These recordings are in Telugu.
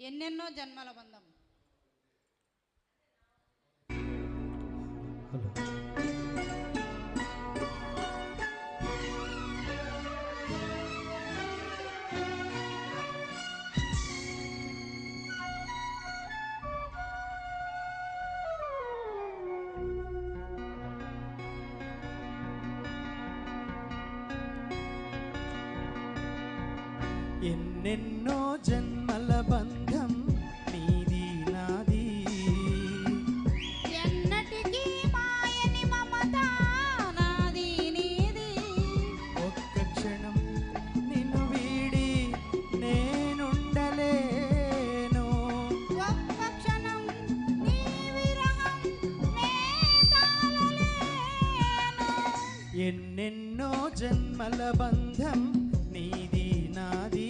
ఎన్నెన్నో జన్మల బంధం. ఎన్నెన్నో జన్మల బంధం నీది నాది, ఎన్నటికీ మాయని మమత నాది నీది. ఒక్క క్షణం నిన్ను వీడి నేనుండలేను, ఒక్క క్షణం నీ విరహం నే తాళలేను. ఎన్నెన్నో జన్మల బంధం నీది నాది,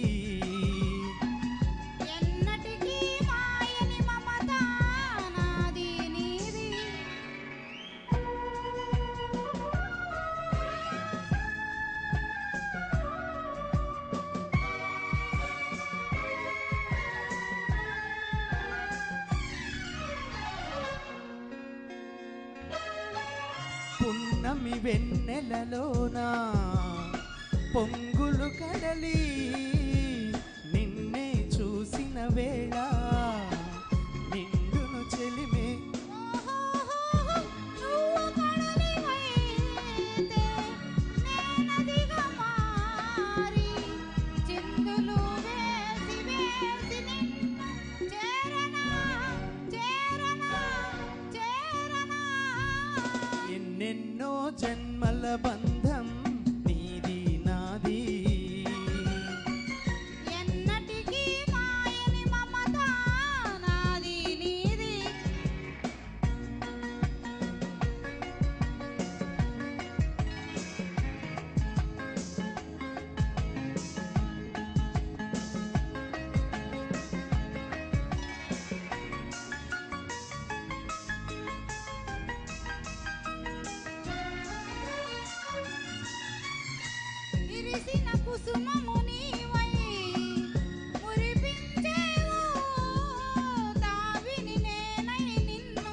ఎన్నటికీ మాయని మమత నాది నీది. పున్నమి వెన్నెలలోనా పొంగులు కడలి నిన్నే చూసిన వేళ నిండును చెలిమే. ఓహోహోహో, నువ్వు కడలివైతే నేనదిగా మారి చిందులు వేసి వేసి నిన్ను చేరనా చేరనా చేరనా. ఎన్నెన్నో జన్మల బంధం నీది నాది, ఎన్నటికీ మాయని మమత నాది నీది. విరిసిన కుసుమము నీవై మురిపించేవు, తావిని నేనై నిన్ను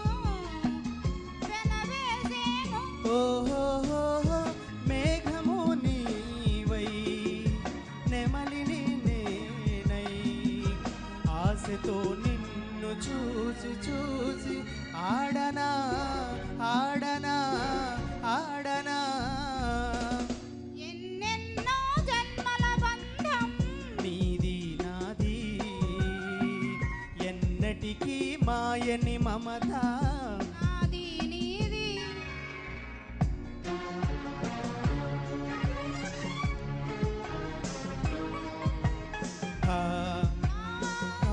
వెనవేసేను. ఓహోహోహో మేఘము నీవై నెమలిని నేనై ఆశతో నిన్ను చూసి చూసి ఆడనా ఆడనా ఆడనా. ఎన్నెన్నో జన్మల బంధం నీది నాది, ఎన్నటికీ మాయని మమత నాది నీది. ఆ, ఆ,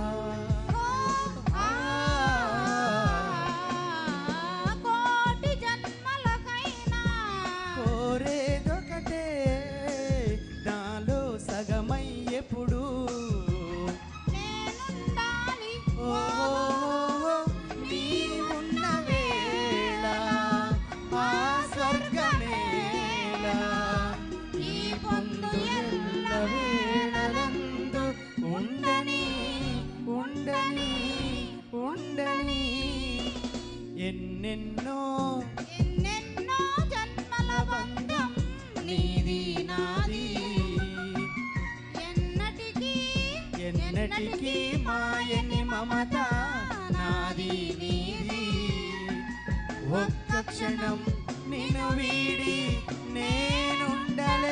ఆ. కోటి జన్మలకైనా కోరేదొకటే నాలో సగమై ఎప్పుడు నేనుండాలి. ఓహో నీవున్న వేళ ఆ స్వర్గమేళ ఈ పొందు ఎల్ల వేళలందు ఉండని ఉండని ఉండని. ఎన్నెన్నో ఎన్నెన్నో జన్మల బంధం నీది నాది, ఎన్నటికీ ఎన్నటికీ మాయని మమత నాది నీది. ఒక్క క్షణం నిన్ను వీడి నేనుండలేను.